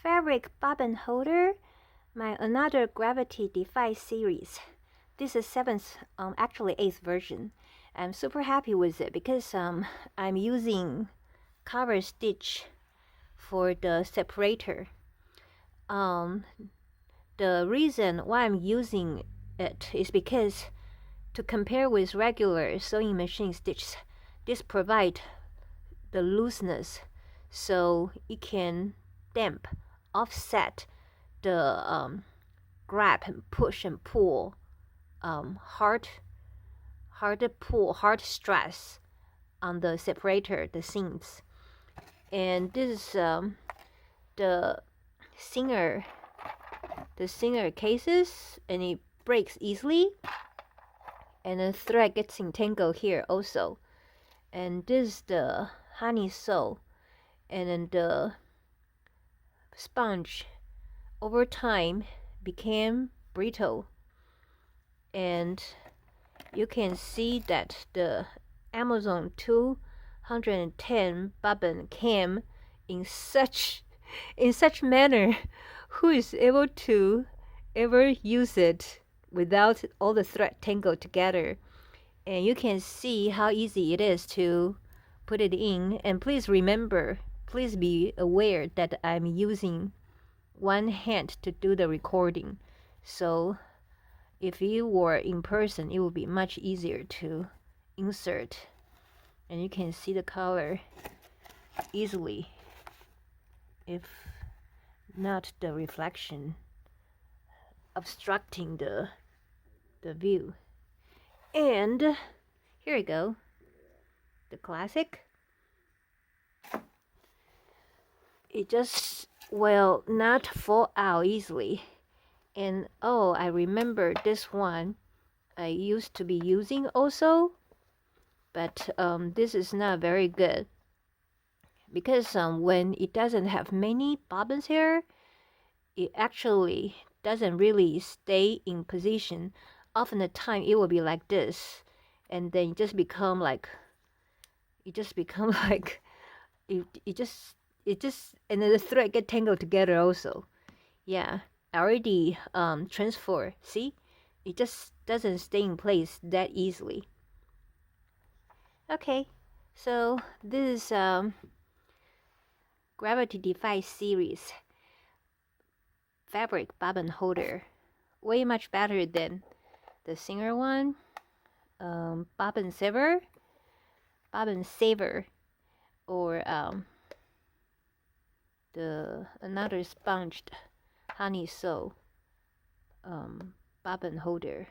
fabric bobbin holder, my another gravity defy series. This is 7th, actually 8th version. I'm super happy with it because I'm using Coverstitch for the separator. The reason why I'm using it is because to compare with regular sewing machine stitches, this provide the looseness so it can damp, offset the grab and push and pull, hard stress on the separator, the seams. And this is the Singer cases, and it breaks easily, and the thread gets entangled here also. And this is the honey sew, and then the sponge over time became brittle, and you can see that the Amazon 210 bobbin came in such manner. Who is able to ever use it without all the thread tangled together? And you can see how easy it is to put it in. And please remember, please be aware that I'm using one hand to do the recording. So if you were in person, it would be much easier to insert. And you can see the color easily, if not the reflection obstructing the view. And here we go, the classic. It just will not fall out easily. And oh, I remember this one I used to be using also, but this is not very good because when it doesn't have many bobbins here, it actually doesn't really stay in position. Often the time it will be like this, and then it just become like and then the thread get tangled together also. Yeah, I already transfer. See, it just doesn't stay in place that easily. Okay, so this is Gravity Defy series fabric bobbin holder, way much better than the Singer one. Bobbin saver, or the another sponged honey sew bobbin holder.